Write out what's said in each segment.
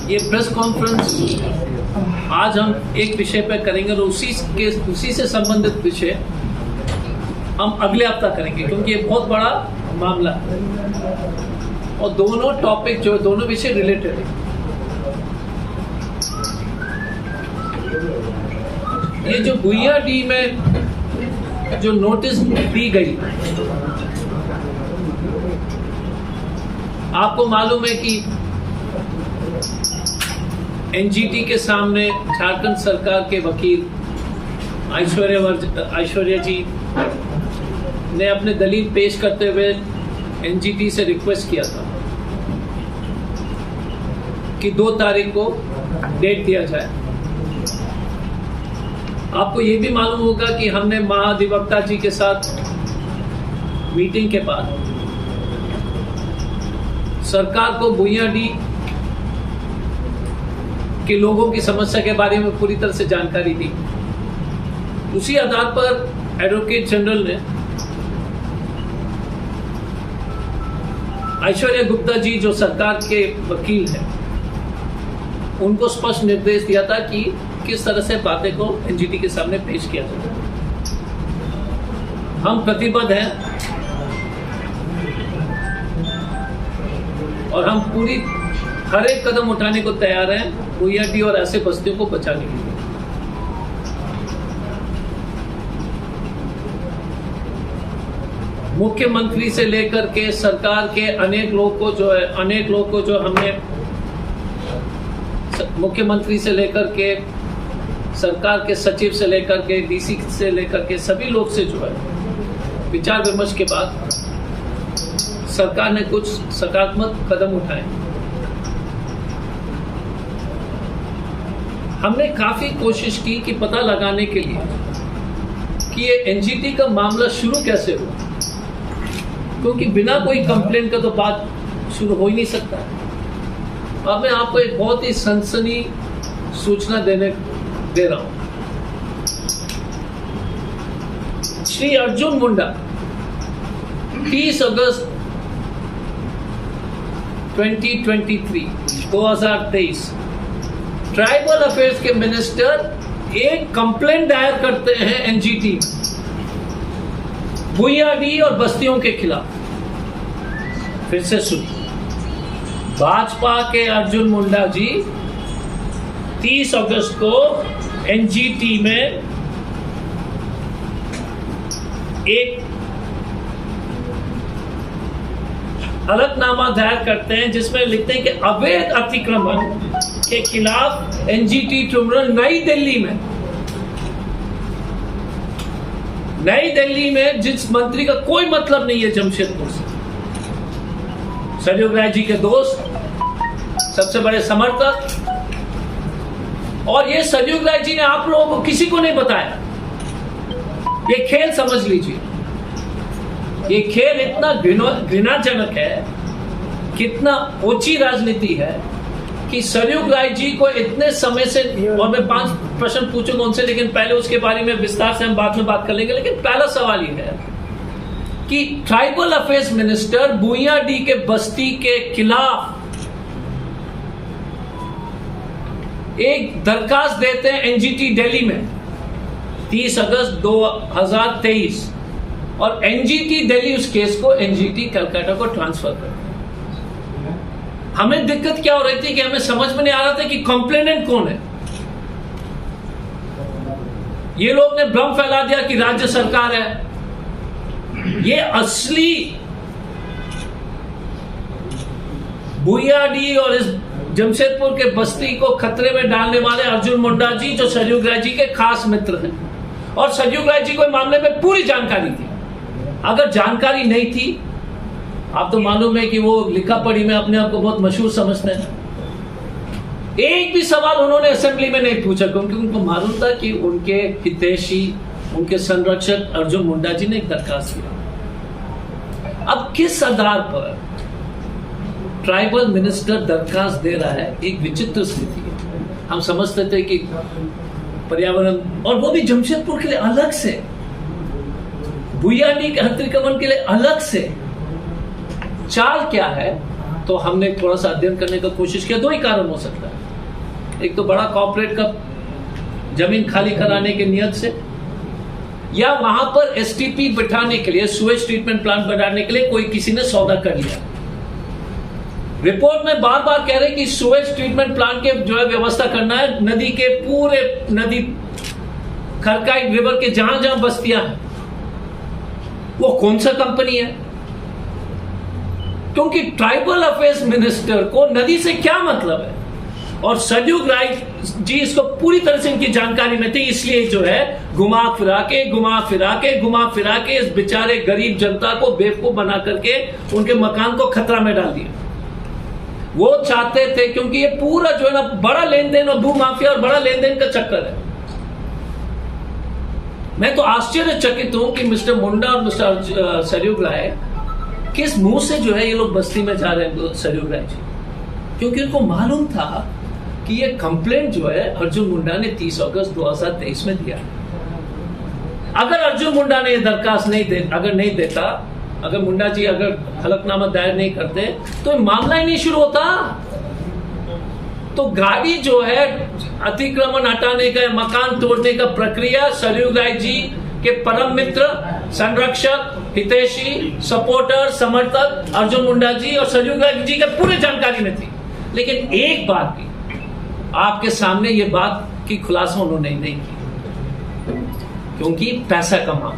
ये press conference आज हम एक विषय पर करेंगे और उसी से संबंधित विषय हम अगले हफ्ता करेंगे, क्योंकि ये बहुत बड़ा मामला है और दोनों टॉपिक जो दोनों विषय रिलेटेड है। ये जो भुइयाडीह में जो नोटिस दी गई, आपको मालूम है कि एनजीटी के सामने झारखंड सरकार के वकील ऐश्वर्या जी ने अपने दलील पेश करते हुए एनजीटी से रिक्वेस्ट किया था कि 2 तारीख को डेट दिया जाए। आपको ये भी मालूम होगा कि हमने महाधिवक्ता जी के साथ मीटिंग के बाद सरकार को भुइयाडीह के लोगों की समस्या के बारे में पूरी तरह से जानकारी दी। उसी आधार पर एडवोकेट जनरल ने ऐश्वर्या गुप्ता जी जो सरकार के वकील हैं, उनको स्पष्ट निर्देश दिया था कि किस तरह से बातें को एनजीटी के सामने पेश किया जाए। हम प्रतिबद्ध हैं और हम पूरी हर एक कदम उठाने को तैयार हैं भुइयाडीह और ऐसे बस्तियों को बचाने के लिए। मुख्यमंत्री से लेकर के सरकार के अनेक लोग को जो हमने मुख्यमंत्री से लेकर के सरकार के सचिव से लेकर के डीसी से लेकर के सभी लोग से जो है विचार विमर्श के बाद सरकार ने कुछ सकारात्मक कदम उठाए। हमने काफी कोशिश की कि पता लगाने के लिए कि ये एनजीटी का मामला शुरू कैसे हुआ, क्योंकि बिना कोई कंप्लेंट का तो बात शुरू हो ही नहीं सकता। अब मैं आपको एक बहुत ही सनसनी सूचना दे रहा हूं। श्री अर्जुन मुंडा 30 अगस्त 2023 ट्राइबल अफेयर्स के मिनिस्टर एक कंप्लेंट दायर करते हैं एनजीटी में भुइयाडीह और बस्तियों के खिलाफ। फिर से सुन, भाजपा के अर्जुन मुंडा जी 30 अगस्त को एनजीटी में एक हलफनामा दायर करते हैं जिसमें लिखते हैं कि अवैध अतिक्रमण के खिलाफ एनजीटी ट्रिब्यूनल नई दिल्ली में जिस मंत्री का कोई मतलब नहीं है जमशेदपुर से, सरयुग राय जी के दोस्त, सबसे बड़े समर्थक, और ये सरयुग राय जी ने आप लोगों को किसी को नहीं बताया। ये खेल समझ लीजिए, ये खेल इतना घृणाजनक है, कितना ओछी राजनीति है कि सरयुग राय जी को इतने समय से, और मैं 5 प्रश्न पूछूंगा उनसे, लेकिन पहले उसके बारे में विस्तार से हम बाद में बात कर लेंगे। लेकिन पहला सवाल ये है कि ट्राइबल अफेयर्स मिनिस्टर भुइयाडीह के बस्ती के खिलाफ एक दरखास्त देते हैं एनजीटी दिल्ली में 30 अगस्त 2023 और एनजीटी दिल्ली उस केस को एनजीटी कलकत्ता को ट्रांसफर कर। हमें दिक्कत क्या हो रही थी कि हमें समझ में नहीं आ रहा था कि कंप्लेनेंट कौन है। ये लोग ने भ्रम फैला दिया कि राज्य सरकार है। ये असली भुइयाडीह और इस जमशेदपुर के बस्ती को खतरे में डालने वाले अर्जुन मुंडा जी, जो सरयुग राय जी के खास मित्र हैं, और सरयुग राय जी को मामले में पूरी जानकारी थी। अगर जानकारी नहीं थी, आप तो मालूम है कि वो लिखा पढ़ी में अपने आप को बहुत मशहूर समझते हैं, एक भी सवाल उन्होंने असेंबली में नहीं पूछा, क्योंकि उनको मालूम था कि उनके हितैषी, उनके संरक्षक अर्जुन मुंडा जी ने एक दरखास्त किया। अब किस आधार पर ट्राइबल मिनिस्टर दरखास्त दे रहा है, एक विचित्र स्थिति है। हम समझते थे कि पर्यावरण, और वो भी जमशेदपुर के लिए अलग से, भुइयाडीह के अतिक्रमण के लिए अलग से, चाल क्या है, तो हमने थोड़ा सा अध्ययन करने का कोशिश किया। दो ही कारण हो सकता है, एक तो बड़ा कॉर्पोरेट का जमीन खाली कराने के नियत से, या वहां पर एसटीपी बिठाने के लिए, सुएज ट्रीटमेंट प्लांट बनाने के लिए कोई किसी ने सौदा कर लिया। रिपोर्ट में बार बार कह रहे कि सुएज ट्रीटमेंट प्लांट के जो है व्यवस्था करना है नदी के पूरे, नदी खरकाई रिवर के जहां जहां बस्तियां हैं। वो कौन सा कंपनी है? क्योंकि ट्राइबल अफेयर्स मिनिस्टर को नदी से क्या मतलब है, और सरयू राय जी इसको पूरी तरह से इनकी जानकारी नहीं थी, इसलिए जो है घुमा फिरा के इस बेचारे गरीब जनता को बेवकूफ बना करके उनके मकान को खतरा में डाल दिया। वो चाहते थे, क्योंकि ये पूरा जो है ना बड़ा लेन देन और भू माफिया और बड़ा लेन देन का चक्कर है। मैं तो आश्चर्यचकित हूं कि मिस्टर मुंडा और मिस्टर सरयू राय किस मुंह से जो है ये लोग बस्ती में जा रहे हैं सरयू राय जी, क्योंकि उनको मालूम था कि ये कंप्लेंट जो है अर्जुन मुंडा ने 30 अगस्त 2023 में दिया। अगर अर्जुन मुंडा ने ये दरखास्त नहीं देता, अगर मुंडा जी अगर हलफनामा दायर नहीं करते, तो मामला ही नहीं शुरू होता। तो गाड़ी जो है अतिक्रमण हटाने का, मकान तोड़ने का प्रक्रिया सरयू राय जी के परम मित्र, संरक्षक, हितैषी, सपोर्टर, समर्थक अर्जुन मुंडा जी और सरयू राय जी का पूरी जानकारी में थी। लेकिन एक बात भी आपके सामने ये बात की खुलासा उन्होंने नहीं की, क्योंकि पैसा कमा।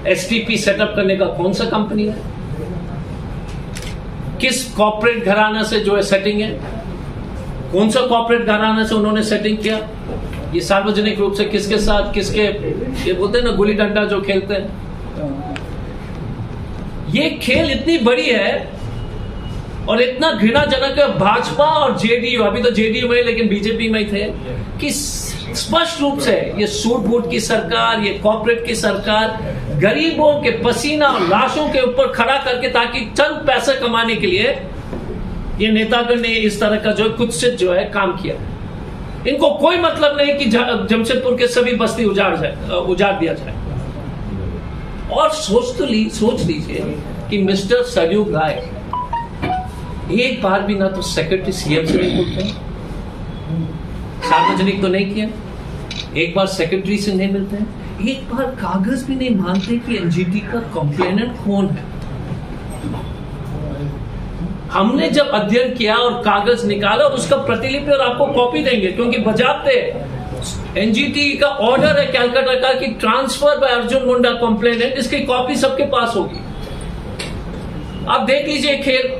एसटीपी सेटअप करने का कौन सा कंपनी है, किस कॉर्पोरेट घराना से जो है सेटिंग है, कौन सा कॉर्पोरेट घराना से उन्होंने सेटिंग किया, ये सार्वजनिक रूप से किसके साथ, किसके, ये बोलते हैं ना गुल्ली डंडा जो खेलते हैं, ये खेल इतनी बड़ी है और इतना घृणाजनक है। भाजपा और जेडीयू, अभी तो जेडीयू में लेकिन बीजेपी में ही थे, कि स्पष्ट रूप से ये सूट बूट की सरकार, ये कॉर्पोरेट की सरकार गरीबों के पसीना और लाशों के ऊपर खड़ा करके, ताकि चंद पैसे कमाने के लिए ये नेतागण ने इस तरह का जो कुत्सित जो है काम किया। इनको कोई मतलब नहीं कि जमशेदपुर के सभी बस्ती उजाड़ दिया जाए। और सोच लीजिए कि मिस्टर सरयू राय एक बार भी ना तो सेक्रेटरी सीएम से नहीं बोलते, सार्वजनिक तो नहीं किया, एक बार सेक्रेटरी से नहीं मिलते हैं, एक बार कागज भी नहीं मानते कि एनजीटी का कंप्लेनेंट कौन है। हमने जब अध्ययन किया और कागज निकाला और उसका प्रतिलिपि और आपको कॉपी देंगे, क्योंकि बजाते एनजीटी का ऑर्डर है कैलकाटा का कि transfer by Arjun Munda complainant, इसकी कॉपी सबके पास होगी। आप देख लीजिए खेल,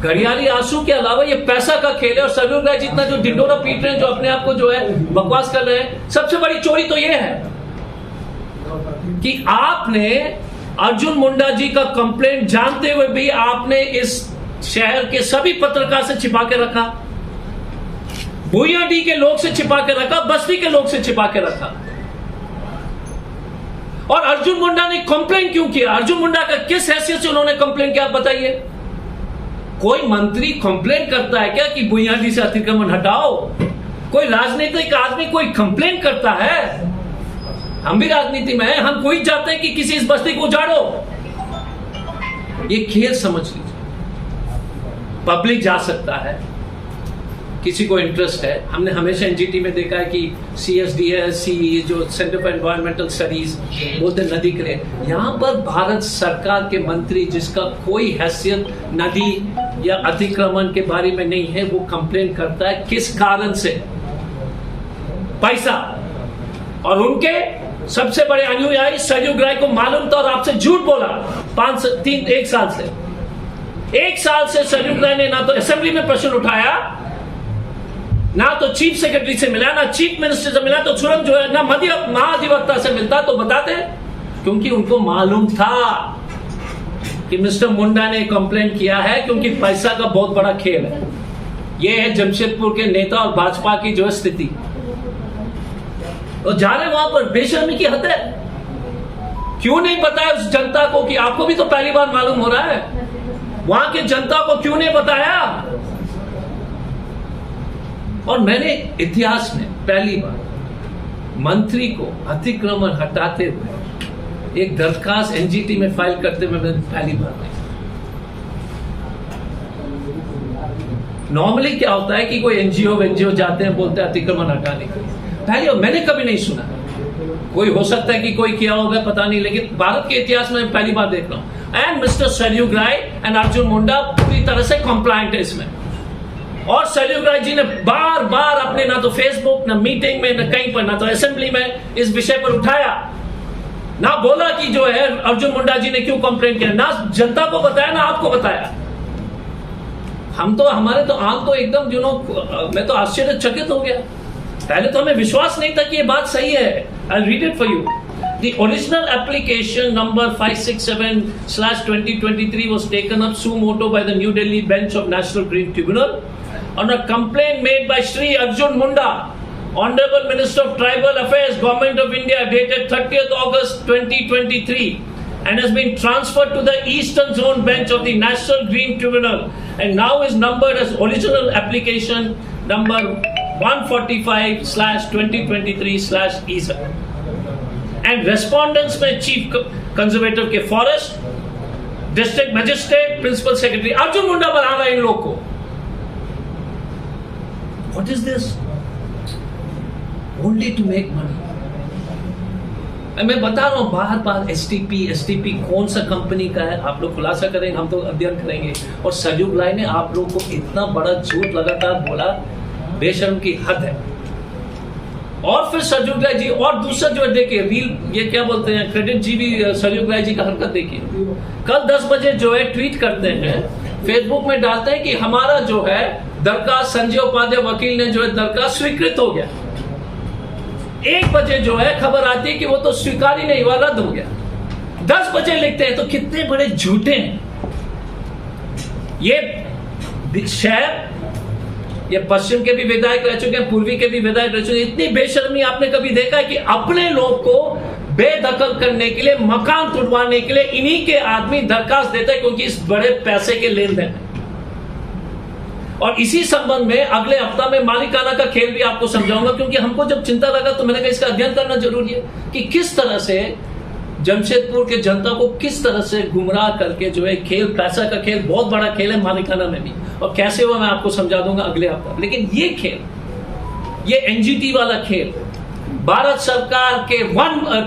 घड़ियाली आंसू के अलावा ये पैसा का खेल है। और सरयू राय जितना जो ढिंडोरा पीट रहे हैं, जो अपने आप को जो है बकवास कर रहे हैं, सबसे बड़ी चोरी तो ये है कि आपने अर्जुन मुंडा जी का कंप्लेंट जानते हुए भी आपने इस शहर के सभी पत्रकार से छिपा के रखा, भुइयाडी के लोग से छिपा के रखा, बस्ती के लोग से छिपा के रखा। और अर्जुन मुंडा ने कंप्लेंट क्यों किया? अर्जुन मुंडा का किस हैसियत से उन्होंने कंप्लेंट किया, आप बताइए। कोई मंत्री कंप्लेंट करता है क्या कि भुइयाडी से अतिक्रमण हटाओ? कोई राजनीतिक आदमी कोई कंप्लेंट करता है? हम भी राजनीति में हैं, हम कोई चाहते हैं कि किसी इस बस्ती को उजाड़ो। ये खेल समझ लीजिए। पब्लिक जा सकता है, किसी को इंटरेस्ट है। हमने हमेशा एनजीटी में देखा है कि CSDS जो सेंटर फॉर एनवायरमेंटल स्टडीज बोलते नदी के लिए, यहां पर भारत सरकार के मंत्री जिसका कोई हैसियत नदी या अतिक्रमण के बारे में नहीं है, वो कंप्लेन करता है। किस कारण से? पैसा। और उनके सबसे बड़े अनुयायी सरयू राय को मालूम था और आपसे झूठ बोला 1 साल से सरयू राय ने ना तो असेंबली में प्रश्न उठाया, ना तो चीफ सेक्रेटरी से मिला, ना चीफ मिनिस्टर से मिला, तो तुरंत जो है ना महाधिवक्ता से मिलता तो बताते, क्योंकि उनको मालूम था कि मिस्टर मुंडा ने कंप्लेंट किया है, क्योंकि पैसा का बहुत बड़ा खेल है। यह है जमशेदपुर के नेता और भाजपा की जो स्थिति। और जा रहे वहां पर बेशर्मी की हद है। क्यों नहीं बताया उस जनता को कि आपको भी तो पहली बार मालूम हो रहा है, वहां की जनता को क्यों नहीं बताया? और मैंने इतिहास में पहली बार मंत्री को अतिक्रमण हटाते हुए एक दरखास्त एनजीटी में फाइल करते हुए मैंने पहली बार देखा। नॉर्मली क्या होता है कि कोई एनजीओ जाते हैं, बोलते हैं अतिक्रमण हटाने के लिए। पहले मैंने कभी नहीं सुना, कोई हो सकता है कि कोई किया होगा पता नहीं, लेकिन भारत के इतिहास में पहली बार देख रहा हूं। And mister Saryug Rai and Arjun Munda पूरी तरह से कंप्लायंट है इसमें। और सरयुग राय जी ने बार बार अपने ना तो फेसबुक, ना मीटिंग में, ना कहीं पर, ना तो असेंबली में इस विषय पर उठाया, ना बोला कि जो है अर्जुन मुंडा जी ने क्यों कंप्लेंट किया, ना जनता को बताया, ना आपको बताया। हमारे तो आंख तो एकदम मैं तो आश्चर्यचकित हो गया। पहले तो हमें विश्वास नहीं था कि ये बात सही है। I'll read it for you. The original application number 567/2023 was taken up suo motu by the New Delhi bench of National Green Tribunal on a complaint made by Shri Arjun Munda, Honorable Minister of Tribal Affairs, Government of India, dated 30th August 2023, and has been transferred to the Eastern Zone bench of the National Green Tribunal, and now is numbered as original application number 145/2023/ESA. And respondents में chief conservator के forest, district magistrate, principal secretary Arjun Munda बना रहा है इन लोग को। What is this? Only to make money. मैं बता रहा हूं बार एसटीपी कौन सा कंपनी का है, आप लोग खुलासा करेंगे, हम तो अध्ययन करेंगे। और सरयुग राय ने आप लोग को इतना बड़ा झूठ लगातार बोला, बेशर्म की हद है। और फिर सरयुग राय जी, और दूसरा जो है देखिए रील, ये क्या बोलते हैं, क्रेडिट जी भी सरयुग राय जी का हरकत देखिए। कल 10 बजे जो है ट्वीट करते हैं, फेसबुक में डालते हैं कि हमारा जो है दरखास्त, संजय उपाध्याय वकील ने जो है दरखास्त स्वीकृत हो गया। 1 बजे जो है खबर आती है कि वो तो स्वीकार ही नहीं हुआ, रद्द हो गया। 10 बजे लिखते हैं, तो कितने बड़े झूठे हैं ये शहर। ये पश्चिम के भी विधायक रह चुके हैं, पूर्वी के भी विधायक रह चुके हैं। इतनी बेशर्मी आपने कभी देखा है कि अपने लोग को बेदखल करने के लिए, मकान तुड़वाने के लिए इन्हीं के आदमी दरखास्त देते हैं, क्योंकि इस बड़े पैसे के लेन देन। और इसी संबंध में अगले हफ्ता में मालिकाना का खेल भी आपको समझाऊंगा, क्योंकि हमको जब चिंता लगा तो मैंने कहा इसका अध्ययन करना जरूरी है कि किस तरह से जमशेदपुर के जनता को किस तरह से गुमराह करके जो है खेल, पैसा का खेल बहुत बड़ा खेल है मालिकाना में भी, और कैसे वो मैं आपको समझा दूंगा अगले हफ्ता। लेकिन ये खेल, ये एनजीटी वाला खेल, भारत सरकार के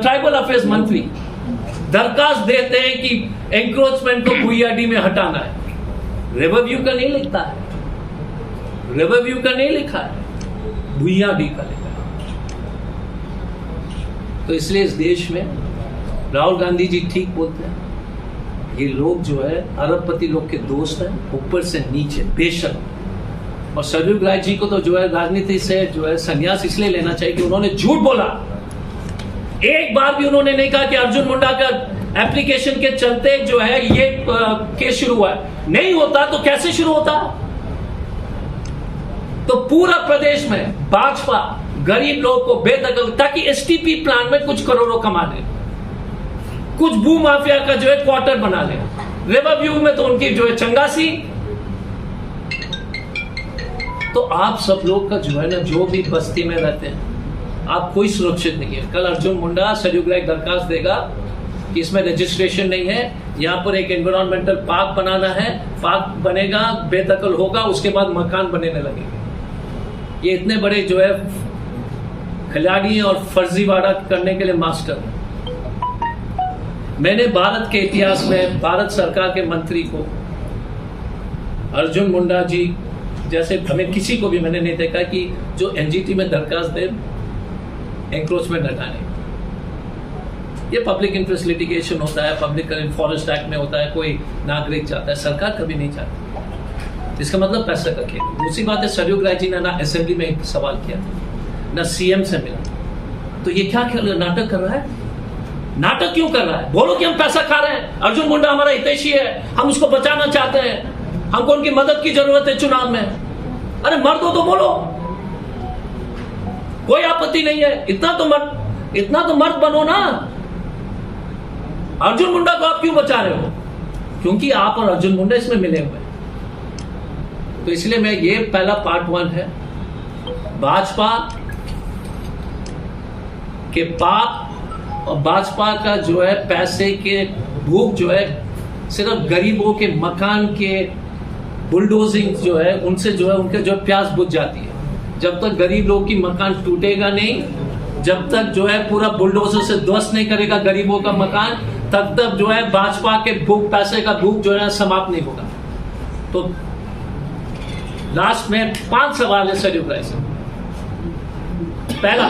ट्राइबल अफेयर्स मंत्री दरखास्त देते हैं कि एंक्रोचमेंट को भुइयाडी में हटाना है, रिवरव्यू का नहीं लिखता है, रिवरव्यू का नहीं लिखा है, भुइयाडी का लिखा है। तो इसलिए इस देश में राहुल गांधी जी ठीक बोलते हैं, ये लोग जो है अरबपति लोग के दोस्त हैं, ऊपर से नीचे बेशक। और सरयुग राय जी को तो जो है राजनीति से जो है संन्यास इसलिए लेना चाहिए कि उन्होंने झूठ बोला। एक बार भी उन्होंने नहीं कहा कि अर्जुन मुंडा का एप्लीकेशन के चलते जो है ये केस शुरू हुआ है। नहीं होता तो कैसे शुरू होता? तो पूरा प्रदेश में भाजपा गरीब लोगों को बेदखल, ताकि एसटीपी प्लान में कुछ करोड़ों कमा ले, कुछ भू माफिया का जो है क्वार्टर बना ले, रिवरव्यू में तो उनकी जो है चंगासी। तो आप सब लोग का जो है ना, जो भी बस्ती में रहते हैं, आप कोई सुरक्षित नहीं है। कल अर्जुन मुंडा सरयुग राय दरखास्त देगा कि इसमें रजिस्ट्रेशन नहीं है, यहाँ पर एक एनवायरमेंटल पार्क बनाना है, पार्क बनेगा, बेदखल होगा, उसके बाद मकान बनने लगेंगे। ये इतने बड़े जो है खिलाड़ी हैं और फर्जीवाड़ा करने के लिए मास्टर हैं। मैंने भारत के इतिहास में भारत सरकार के मंत्री को, अर्जुन मुंडा जी जैसे, हमें किसी को भी मैंने नहीं देखा कि जो एनजीटी में दरखास्त दे एंक्रोचमेंट हटाने। ये पब्लिक इंटरेस्ट लिटिगेशन होता है, पब्लिक फॉरेस्ट एक्ट में होता है, कोई नागरिक चाहता है, सरकार कभी नहीं चाहती। इसका मतलब पैसा का खेल। दूसरी बात है, सरयुग राय जी ने ना असेंबली में एक सवाल किया, ना सीएम से मिला, तो ये क्या नाटक कर रहा है? नाटक क्यों कर रहा है? बोलो कि हम पैसा खा रहे हैं, अर्जुन मुंडा हमारा हितैषी है, हम उसको बचाना चाहते हैं, हमको उनकी मदद की जरूरत है चुनाव में। अरे मर्द हो तो बोलो, कोई आपत्ति नहीं है, इतना तो मर्द बनो ना। अर्जुन मुंडा को आप क्यों बचा रहे हो? क्योंकि आप और अर्जुन मुंडा इसमें मिले हुए हैं। तो इसलिए मैं, ये पहला पार्ट 1 है, भाजपा के पाप और भाजपा का जो है पैसे के भूख जो है सिर्फ गरीबों के मकान के बुलडोजिंग जो है उनसे जो है उनके जो प्यास बुझ जाती है। जब तक गरीब लोग की मकान टूटेगा नहीं, जब तक जो है पूरा बुलडोजर से ध्वस्त नहीं करेगा गरीबों का मकान, तब तक जो है भाजपा के भूख, पैसे का भूख जो है समाप्त नहीं होगा। तो लास्ट में 5 सवाल है सरयू राय से। पहला,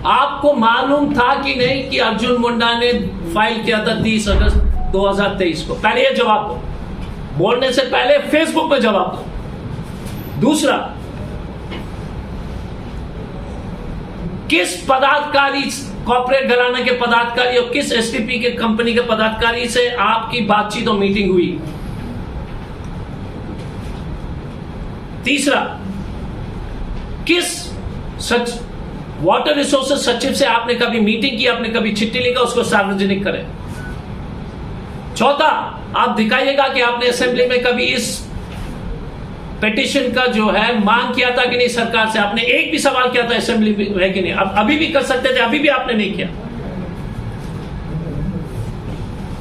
आपको मालूम था कि नहीं कि अर्जुन मुंडा ने फाइल किया था 30 अगस्त 2023 को? पहले ये जवाब दो, बोलने से पहले फेसबुक पे जवाब दो। दूसरा, किस पदाधिकारी, कॉर्पोरेट घराना के पदाधिकारी और किस एसटीपी के कंपनी के पदाधिकारी से आपकी बातचीत और मीटिंग हुई? तीसरा, किस वाटर रिसोर्सेज सचिव से आपने कभी मीटिंग की, आपने कभी चिट्ठी लिखा, उसको सार्वजनिक करें। चौथा, आप दिखाइएगा कि आपने असेंबली में कभी इस पिटीशन का जो है मांग किया था कि नहीं सरकार से, आपने एक भी सवाल किया था असेंबली में है कि नहीं? अब अभी भी कर सकते थे, अभी भी आपने नहीं किया।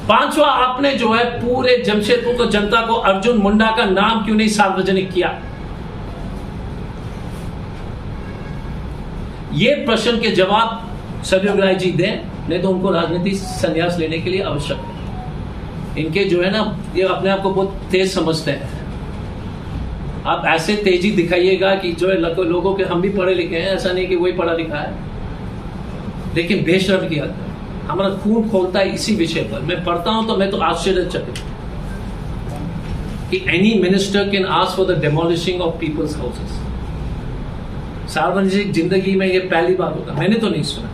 पांचवा, आपने जो है पूरे जमशेदपुर को, जनता को अर्जुन मुंडा का नाम क्यों नहीं सार्वजनिक किया? ये प्रश्न के जवाब सरयू राय जी दें, नहीं तो उनको राजनीति संन्यास लेने के लिए आवश्यक है। इनके जो है ना, ये अपने आप को बहुत तेज समझते हैं। आप ऐसे तेजी दिखाइएगा कि जो है लोगों के, हम भी पढ़े लिखे हैं, ऐसा नहीं कि वही पढ़ा लिखा है, लेकिन बेशर्म किया था। हमारा खून खोलता है इसी विषय पर। मैं पढ़ता हूं तो मैं तो आश्चर्यचकित कि any minister can ask for the demolishing of people's houses. सार्वजनिक जिंदगी में ये पहली बार होगा, मैंने तो नहीं सुना।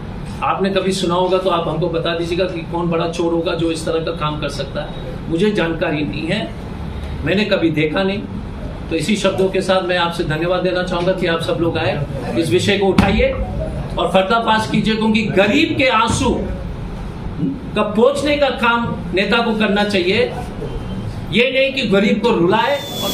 आपने कभी सुना होगा तो आप हमको बता दीजिएगा कि कौन बड़ा चोर होगा जो इस तरह का काम कर सकता है। मुझे जानकारी नहीं है, मैंने कभी देखा नहीं। तो इसी शब्दों के साथ मैं आपसे धन्यवाद देना चाहूंगा कि आप सब लोग आए, इस विषय को उठाइए और पर्दाफाश कीजिए, क्योंकि गरीब के आंसू का पोंछने का काम नेता को करना चाहिए। ये नहीं कि गरीब को रुलाए और